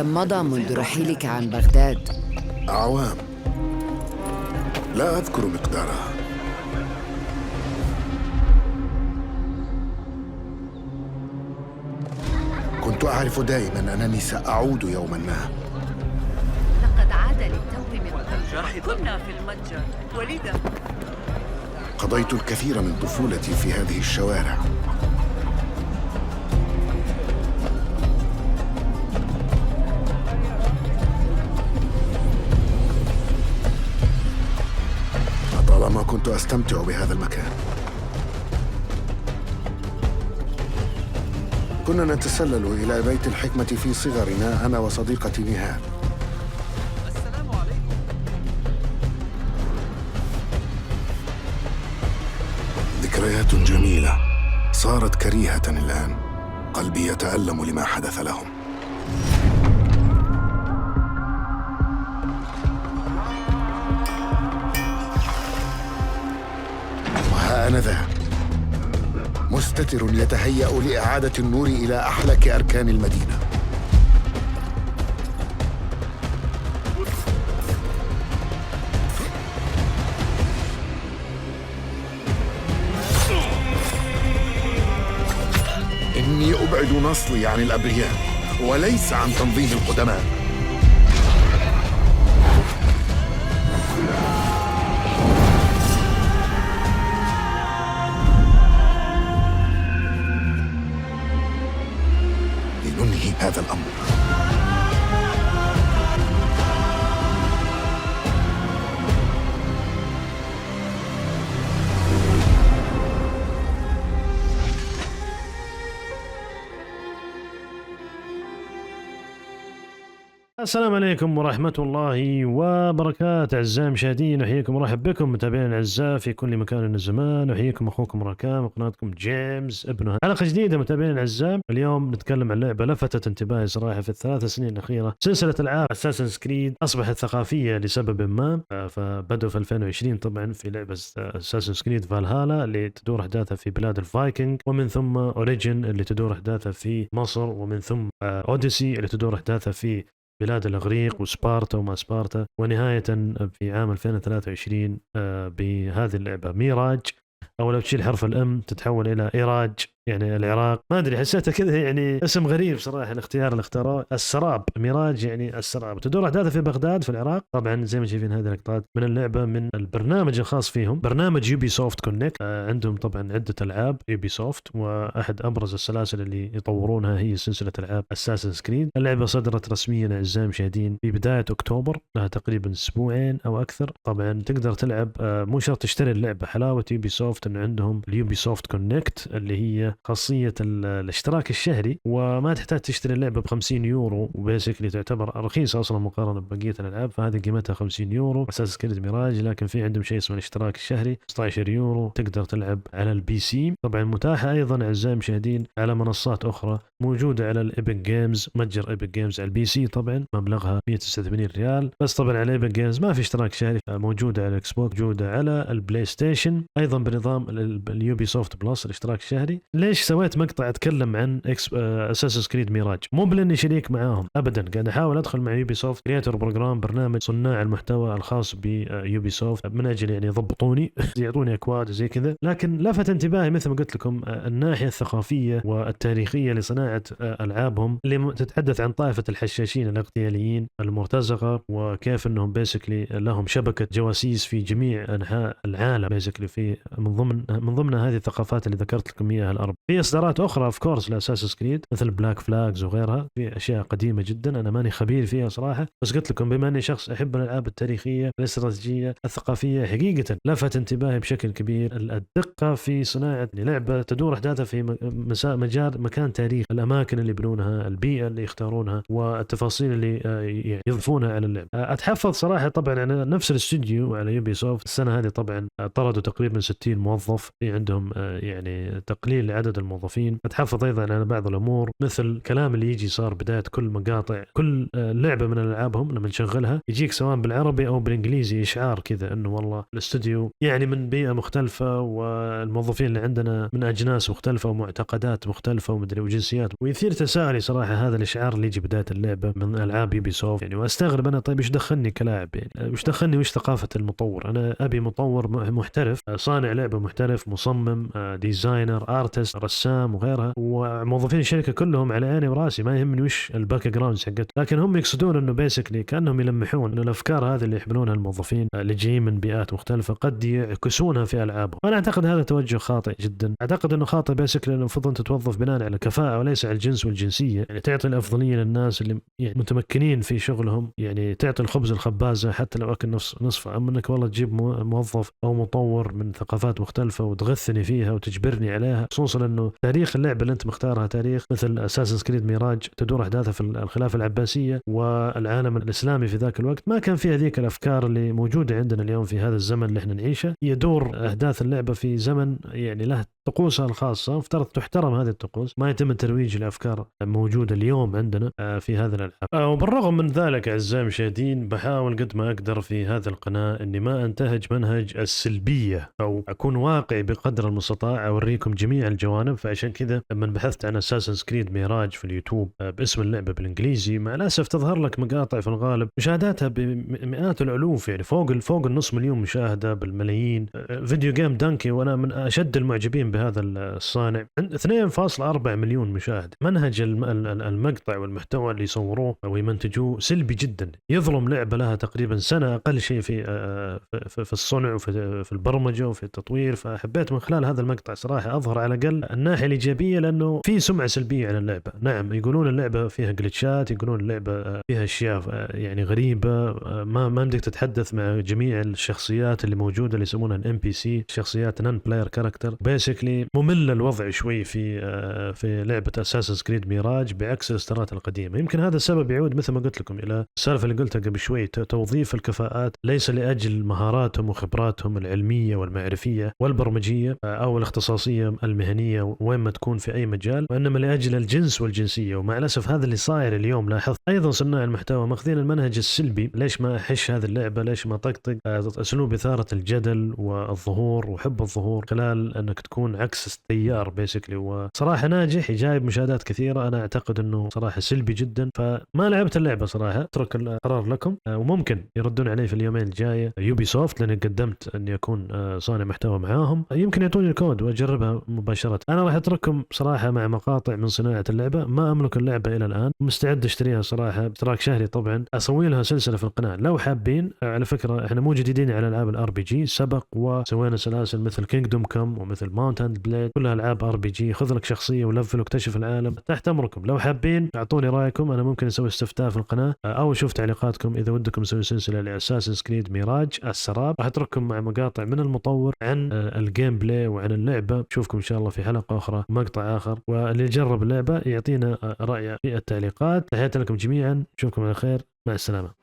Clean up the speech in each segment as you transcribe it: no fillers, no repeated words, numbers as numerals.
كم مضى منذ رحيلك عن بغداد؟ أعوام لا أذكر مقدارها. كنت أعرف دائماً أنني سأعود يوماً ما. لقد عاد للتو من قبل. كنا في المتجر ولذا قضيت الكثير من طفولتي في هذه الشوارع. لطالما كنت أستمتع بهذا المكان. كنا نتسلل إلى بيت الحكمة في صغرنا أنا وصديقتي نهال. السلام عليكم. ذكريات جميلة صارت كريهة الآن. قلبي يتألم لما حدث لهم. وها أنا ذا مستتر يتهيأ لإعادة النور إلى أحلك أركان المدينة. إني أبعد نصلي عن الأبرياء وليس عن تنظيم القدماء. لننهي هذا الأمر. السلام عليكم ورحمة الله وبركاته أعزائي المشاهدين، أحييكم ورحب بكم متابعين الأعزاء في كل مكان من الزمان. أحييكم أخوكم راكان وقناتكم جيمس ابنه. حلقة جديدة متابعين الأعزاء. اليوم نتكلم عن لعبة لفتت انتباهي صراحة في الثلاث سنين الأخيرة. سلسلة العاب اساسن كريد أصبحت ثقافية لسبب ما، فبدأوا في 2020 طبعا في لعبة اساسن كريد فالهالا اللي تدور أحداثها في بلاد الفايكنج، ومن ثم أوريجين اللي تدور أحداثها في مصر، ومن ثم أوديسي اللي تدور أحداثها في بلاد الإغريق وسبارتا وما سبارتا، ونهاية في عام 2023 بهذه اللعبة ميراج، أو لو تشيل حرف الأم تتحول إلى إيراج يعني العراق. ما أدري حسيتها كذا يعني اسم غريب صراحة الاختيار اللي اختاره. السراب، ميراج يعني السراب. تدور أحداثها في بغداد في العراق. طبعا زي ما شايفين هذه اللقطات من اللعبة من البرنامج الخاص فيهم، برنامج يوبيسوفت كونكت. عندهم طبعا عدة ألعاب يوبيسوفت، وأحد أبرز السلاسل اللي يطورونها هي سلسلة ألعاب اساسن كريد. اللعبة صدرت رسميا أعزائي المشاهدين في بداية أكتوبر، لها تقريبا أسبوعين أو أكثر. طبعا تقدر تلعب، مو شرط تشتري اللعبة. حلاوة يوبيسوفت إن عندهم اليوبيسوفت كونكت اللي هي خاصية الاشتراك الشهري، وما تحتاج تشتري اللعبة ب50 €، وبيسكلي تعتبر رخيصة أصلا مقارنة ببقية الألعاب، فهذه قيمتها 50 €. أساس كريد ميراج، لكن في عندهم شيء اسمه الاشتراك الشهري 16 €. تقدر تلعب على البي سي، طبعا متاحة أيضا أعزائي المشاهدين على منصات أخرى، موجودة على الإيبك جيمز، متجر إيبك جيمز على البي سي. طبعا مبلغها 189 ريال بس. طبعا على إيبك جيمز ما في اشتراك شهري. موجودة على الإكس بوكس، موجودة على البلاي ستيشن أيضا بنظام اليوبيسوفت بلس الاشتراك الشهري. ليش سويت مقطع اتكلم عن اساسن كريد ميراج؟ مو بلاني شريك معاهم ابدا، قاعد احاول ادخل مع يوبيسوفت كرياتور بروجرام، برنامج صناع المحتوى الخاص بيوبيسوفت، من اجل يعني يضبطوني يعطوني اكواد زي كذا. لكن لفت انتباهي مثل ما قلت لكم الناحيه الثقافيه والتاريخيه لصناعه العابهم، اللي تتحدث عن طائفه الحشاشين الاغتياليين المرتزقه، وكيف انهم بيسكلي لهم شبكه جواسيس في جميع انحاء العالم بيسكلي، في من ضمن هذه الثقافات اللي ذكرت لكم اياها الاربع. في اصدارات اخرى اوف كورس لاساسن كريد مثل بلاك فلاجز وغيرها، في اشياء قديمه جدا انا ماني خبير فيها صراحه، بس قلت لكم بما اني شخص احب الالعاب التاريخيه الاستراتيجيه الثقافيه، حقيقه لفت انتباهي بشكل كبير الدقه في صناعه لعبه تدور احداثها في مكان تاريخي، الاماكن اللي يبنونها، البيئه اللي يختارونها، والتفاصيل اللي يضيفونها على اللعبه. اتحفظ صراحه طبعا على نفس الاستديو على يوبيسوفت. السنه هذه طبعا طردوا تقريبا 60 موظف، في عندهم يعني تقليل عدد الموظفين، تحافظ أيضا على بعض الأمور مثل الكلام اللي يجي صار بداية كل مقاطع كل لعبة من ألعابهم لما نشغلها يجيك سواء بالعربي أو بالإنجليزي إشعار كذا إنه والله الاستديو يعني من بيئة مختلفة، والموظفين اللي عندنا من أجناس مختلفة ومعتقدات مختلفة ومدري وجنسيات، ويثير تساؤلي صراحة هذا الإشعار اللي يجي بداية اللعبة من ألعاب يوبيسوفت يعني. وأستغرب أنا طيب إيش دخلني كلاعب يعني، إيش دخلني وإيش ثقافة المطور؟ أنا أبي مطور محترف، صانع لعبة محترف، مصمم، ديزاينر، آرتست، رسام وغيرها، وموظفين الشركة كلهم على عيني وراسي، ما يهمني وش الباك جراوندز حقت، لكن هم يقصدون إنه بيسكلي كأنهم يلمحون إنه الأفكار هذه اللي يحملونها الموظفين اللي جايين من بيئات مختلفة قد يعكسونها في ألعابهم. وأنا أعتقد هذا توجه خاطئ جدا، أعتقد إنه خاطئ بيسكلي، لأنه المفروض أنت توظف بناء على كفاءة وليس على الجنس والجنسية، يعني تعطي الأفضلية للناس اللي يعني متمكنين في شغلهم، يعني تعطي الخبز الخبازة حتى لو أكل نصفه. أما إنك والله تجيب موظف أو مطور من ثقافات مختلفة وتغثني فيها وتجبرني عليها، خصوصا إنه تاريخ اللعبة اللي أنت مختارها تاريخ مثل أساسن كريد ميراج تدور أحداثها في الخلافة العباسية والعالم الإسلامي في ذاك الوقت، ما كان فيها ذيك الأفكار اللي موجودة عندنا اليوم في هذا الزمن اللي احنا نعيشه. يدور أحداث اللعبة في زمن يعني له طقوسها الخاصة، افترض تحترم هذه الطقوس، ما يتم الترويج لأفكار موجودة اليوم عندنا في هذا الألعاب. وبالرغم من ذلك أعزائي المشاهدين بحاول قد ما أقدر في هذه القناة أني ما أنتهج منهج السلبية أو أكون واقعي بقدر المستطاع، أوريكم جميع الجوانب. فعشان كذا لما بحثت عن أساسن كريد ميراج في اليوتيوب باسم اللعبة بالإنجليزي، مع الأسف تظهر لك مقاطع في الغالب مشاهداتها بمئات الألوف، يعني فوق النص مليون مشاهدة، بالملايين. فيديو جيم دانكي وأنا من أشد المعجبين بهذا الصانع 2.4 مليون مشاهد. منهج المقطع والمحتوى اللي يصوروه أو يمنتجوه سلبي جدا، يظلم لعبة لها تقريبا سنة أقل شيء في الصنع وفي البرمجة وفي التطوير. فحبيت من خلال هذا المقطع صراحة أظهر على الأقل الناحية الإيجابية، لأنه في سمعة سلبية عن اللعبة. نعم يقولون اللعبة فيها جلitchات، يقولون اللعبة فيها أشياء يعني غريبة، ما بدك تتحدث مع جميع الشخصيات اللي موجودة اللي يسمونها NPC، شخصيات non player character. بيسكلي ممل الوضع شوي في لعبة أساسن كريد ميراج بعكس الاصدارات القديمة. يمكن هذا السبب يعود مثل ما قلت لكم إلى السالفة اللي قلتها قبل شوي، توظيف الكفاءات ليس لأجل مهاراتهم وخبراتهم العلمية والمعرفية والبرمجية أو الاختصاصية المهنية وين ما تكون في أي مجال، وإنما لأجل الجنس والجنسية. ومع الأسف هذا اللي صاير اليوم. لاحظت أيضا صناع المحتوى ماخذين المنهج السلبي، ليش ما أحش هذه اللعبة، ليش ما طقطق أسلوب إثارة الجدل والظهور وحب الظهور خلال أنك تكون عكس التيار بيسكلي. وصراحة ناجح، جايب مشاهدات كثيرة. أنا أعتقد أنه صراحة سلبي جدا، فما لعبت اللعبة صراحة. اترك القرار لكم، وممكن يردون علي في اليومين الجاية يوبيسوفت، لأني قدمت أني أكون صانع محتوى معاهم، يمكن يعطوني الكود وأجربها مباشرة. أنا راح أترككم صراحة مع مقاطع من صناعة اللعبة. ما أملك اللعبة إلى الآن، مستعد أشتريها صراحة باشتراك شهري طبعا، أسوي لها سلسلة في القناة لو حابين. على فكرة إحنا مو جديدين على ألعاب الRPG، سبق وسوينا سلاسل مثل كينجدوم كم ومثل ماونتن بليد، كلها ألعاب RPG. خذ لك شخصية ولفل واكتشف العالم. تحت أمركم لو حابين أعطوني رأيكم. أنا ممكن أسوي استفتاء في القناة أو أشوف تعليقاتكم إذا ودكم نسوي سلسلة لأساسن كريد ميراج السراب. راح أترككم مع مقاطع من المطور عن الجيم بلاي وعن اللعبة. نشوفكم إن شاء الله في حلقة أخرى مقطع آخر، واللي يجرب اللعبة يعطينا رأيه في التعليقات. تحياتي لكم جميعا، نشوفكم على خير، مع السلامة.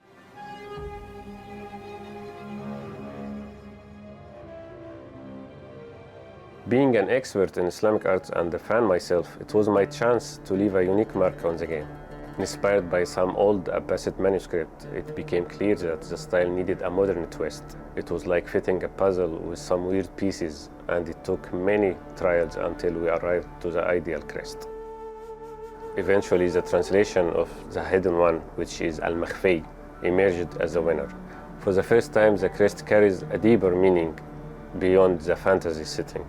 Being an expert in Islamic art and a fan myself, it was my chance to leave a unique mark on the game. Inspired by some old Abbasid manuscript, it became clear that the style needed a modern twist. It was like fitting a puzzle with some weird pieces, and it took many trials until we arrived to the ideal crest. Eventually, the translation of the hidden one, which is Al-Makhfi, emerged as a winner. For the first time, the crest carries a deeper meaning beyond the fantasy setting.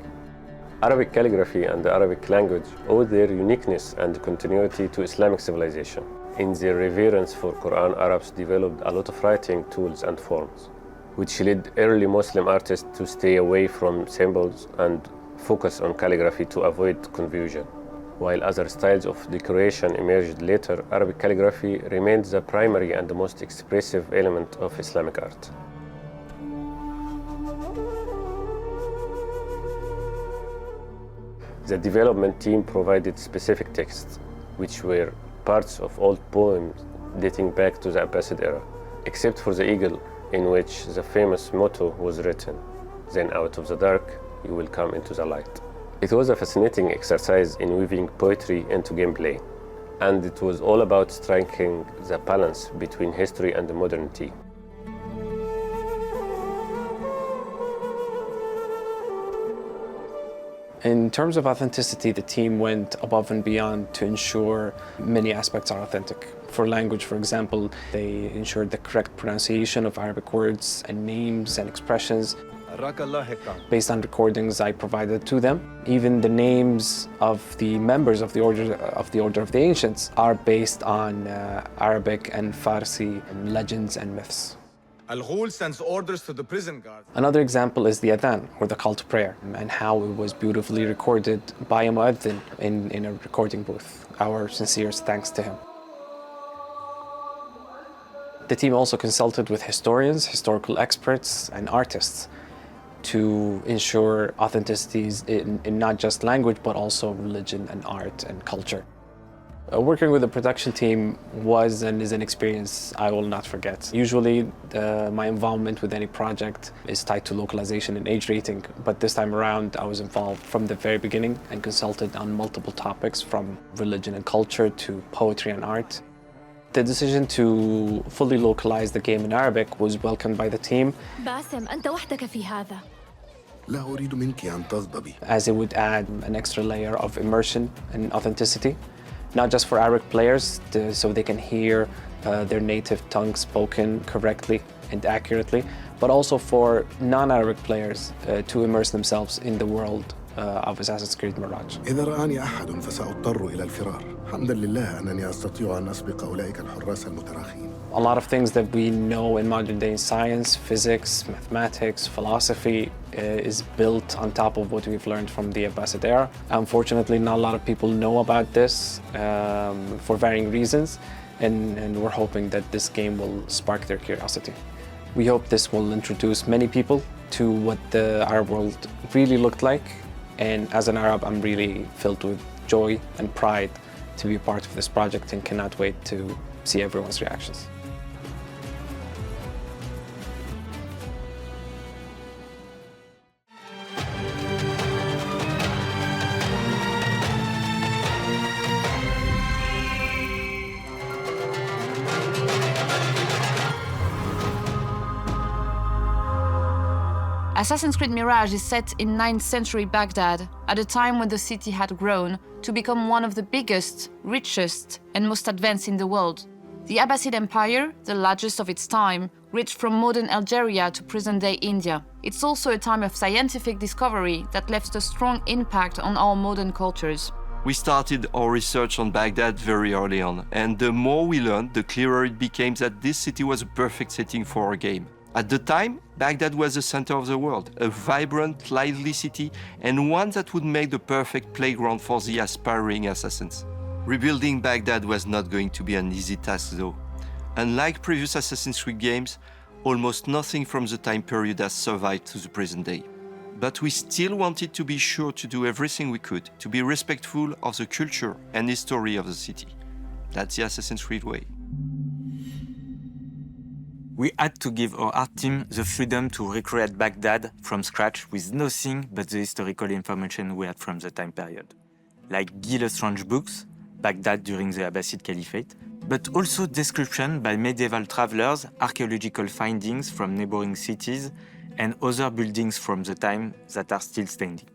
Arabic calligraphy and the Arabic language owe their uniqueness and continuity to Islamic civilization. In their reverence for Quran, Arabs developed a lot of writing tools and forms, which led early Muslim artists to stay away from symbols and focus on calligraphy to avoid confusion. While other styles of decoration emerged later, Arabic calligraphy remained the primary and the most expressive element of Islamic art. The development team provided specific texts, which were parts of old poems dating back to the Abbasid era, except for the eagle, in which the famous motto was written, "Then out of the dark, you will come into the light." It was a fascinating exercise in weaving poetry into gameplay, and it was all about striking the balance between history and modernity. In terms of authenticity, the team went above and beyond to ensure many aspects are authentic. For language, for example, they ensured the correct pronunciation of Arabic words and names and expressions based on recordings I provided to them. Even the names of the members of the Order of the Ancients are based on Arabic and Farsi legends and myths. Al-Ghul sends orders to the prison guard. Another example is the adhan, or the call to prayer, and how it was beautifully recorded by a mu'adhin in a recording booth. Our sincerest thanks to him. The team also consulted with historians, historical experts, and artists to ensure authenticities in not just language, but also religion and art and culture. Working with the production team was and is an experience I will not forget. Usually, my involvement with any project is tied to localization and age rating, but this time around I was involved from the very beginning and consulted on multiple topics from religion and culture to poetry and art. The decision to fully localize the game in Arabic was welcomed by the team. باسم أنت وحدك في هذا. لا أريد منك أن تغضبي. As it would add an extra layer of immersion and authenticity. Not just for Arabic players, so they can hear their native tongue spoken correctly and accurately, but also for non-Arabic players to immerse themselves in the world of Assassin's Creed Mirage. إذا رآني أحد فسأضطر إلى الفرار. حمداً لله أنني أستطيع أن أسبق أولئك الحراس المتراخين. A lot of things that we know in modern day science, physics, mathematics, philosophy is built on top of what we've learned from the Abbasid era. Unfortunately, not a lot of people know about this for varying reasons, and we're hoping that this game will spark their curiosity. We hope this will introduce many people to what the Arab world really looked like, and as an Arab, I'm really filled with joy and pride to be a part of this project and cannot wait to see everyone's reactions. Assassin's Creed Mirage is set in 9th century Baghdad, at a time when the city had grown to become one of the biggest, richest, and most advanced in the world. The Abbasid Empire, the largest of its time, reached from modern Algeria to present-day India. It's also a time of scientific discovery that left a strong impact on our modern cultures. We started our research on Baghdad very early on, and the more we learned, the clearer it became that this city was a perfect setting for our game. At the time, Baghdad was the center of the world, a vibrant, lively city, and one that would make the perfect playground for the aspiring assassins. Rebuilding Baghdad was not going to be an easy task though. Unlike previous Assassin's Creed games, almost nothing from the time period has survived to the present day. But we still wanted to be sure to do everything we could to be respectful of the culture and history of the city. That's the Assassin's Creed way. We had to give our art team the freedom to recreate Baghdad from scratch with nothing but the historical information we had from the time period. Like Gilles Strange books, Baghdad during the Abbasid Caliphate, but also description by medieval travelers, archaeological findings from neighboring cities, and other buildings from the time that are still standing.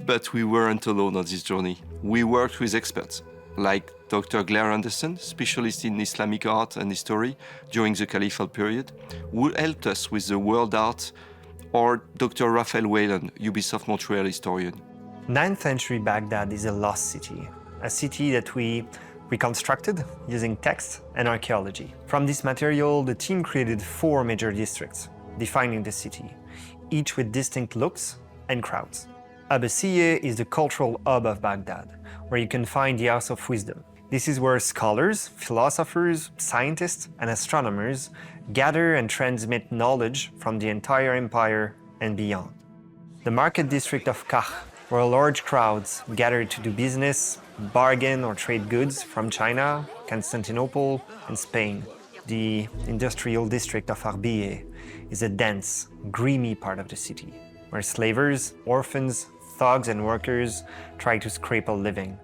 But we weren't alone on this journey. We worked with experts, like Dr. Claire Anderson, specialist in Islamic art and history during the Caliphal period, who helped us with the world art, or Dr. Raphael Whalen, Ubisoft Montreal historian. 9th century Baghdad is a lost city, a city that we reconstructed using text and archaeology. From this material, the team created 4 major districts, defining the city, each with distinct looks and crowds. Abbasiyeh is the cultural hub of Baghdad, where you can find the House of Wisdom. This is where scholars, philosophers, scientists, and astronomers gather and transmit knowledge from the entire empire and beyond. The market district of Kach, where large crowds gather to do business, bargain, or trade goods from China, Constantinople, and Spain. The industrial district of Arabiyeh is a dense, grimy part of the city, where slavers, orphans, thugs and workers try to scrape a living.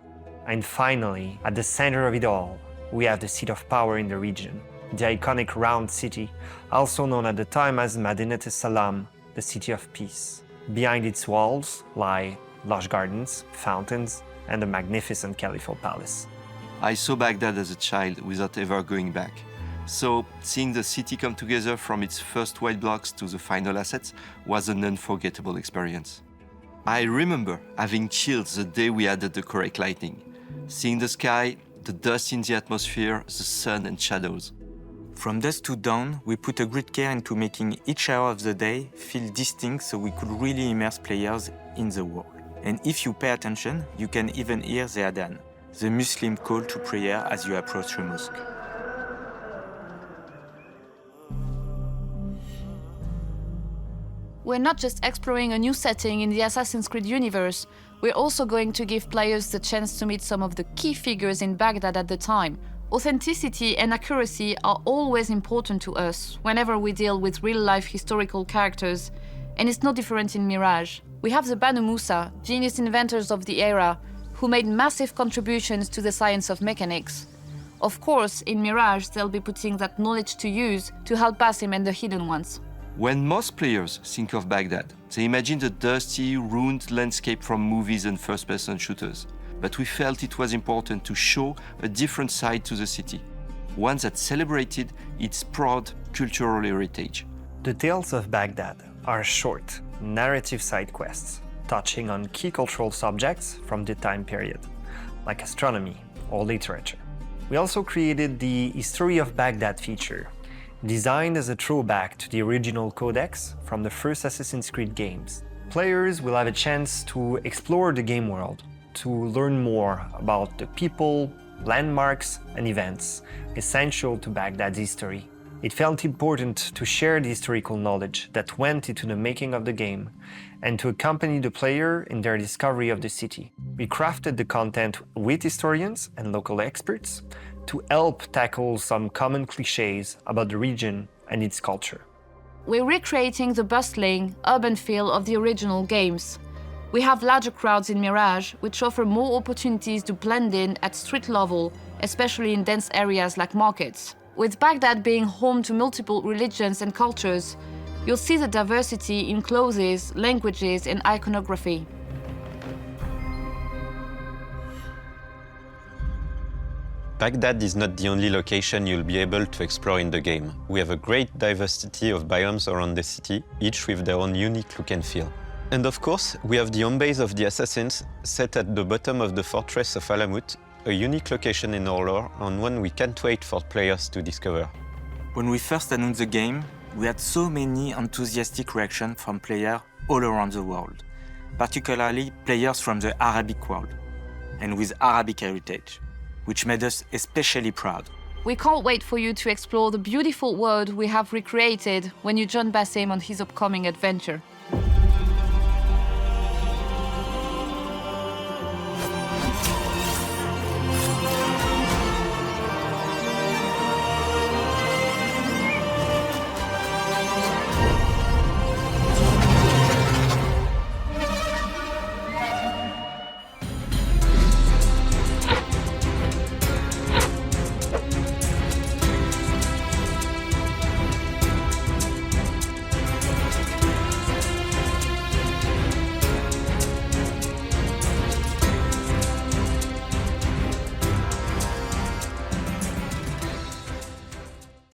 And finally, at the center of it all, we have the seat of power in the region, the iconic round city, also known at the time as Madinat al-Salam, the city of peace. Behind its walls lie lush gardens, fountains, and a magnificent caliphal palace. I saw Baghdad as a child without ever going back. So seeing the city come together from its first white blocks to the final assets was an unforgettable experience. I remember having chills the day we added the correct lighting, seeing the sky, the dust in the atmosphere, the sun and shadows. From dusk to dawn, we put a great care into making each hour of the day feel distinct so we could really immerse players in the world. And if you pay attention, you can even hear the adhan, the Muslim call to prayer as you approach the mosque. We're not just exploring a new setting in the Assassin's Creed universe, we're also going to give players the chance to meet some of the key figures in Baghdad at the time. Authenticity and accuracy are always important to us whenever we deal with real-life historical characters, and it's no different in Mirage. We have the Banu Musa, genius inventors of the era, who made massive contributions to the science of mechanics. Of course, in Mirage, they'll be putting that knowledge to use to help Basim and the Hidden Ones. When most players think of Baghdad, they imagine the dusty, ruined landscape from movies and first-person shooters. But we felt it was important to show a different side to the city, one that celebrated its proud cultural heritage. The Tales of Baghdad are short, narrative side quests, touching on key cultural subjects from the time period, like astronomy or literature. We also created the History of Baghdad feature, designed as a throwback to the original codex from the first Assassin's Creed games. Players will have a chance to explore the game world, to learn more about the people, landmarks, and events essential to Baghdad's history. It felt important to share the historical knowledge that went into the making of the game and to accompany the player in their discovery of the city. We crafted the content with historians and local experts to help tackle some common cliches about the region and its culture. We're recreating the bustling, urban feel of the original games. We have larger crowds in Mirage, which offer more opportunities to blend in at street level, especially in dense areas like markets. With Baghdad being home to multiple religions and cultures, you'll see the diversity in clothes, languages, and iconography. Baghdad is not the only location you'll be able to explore in the game. We have a great diversity of biomes around the city, each with their own unique look and feel. And of course, we have the home base of the Assassins, set at the bottom of the fortress of Alamut, a unique location in our lore and one we can't wait for players to discover. When we first announced the game, we had so many enthusiastic reactions from players all around the world, particularly players from the Arabic world, and with Arabic heritage, which made us especially proud. We can't wait for you to explore the beautiful world we have recreated when you join Basim on his upcoming adventure.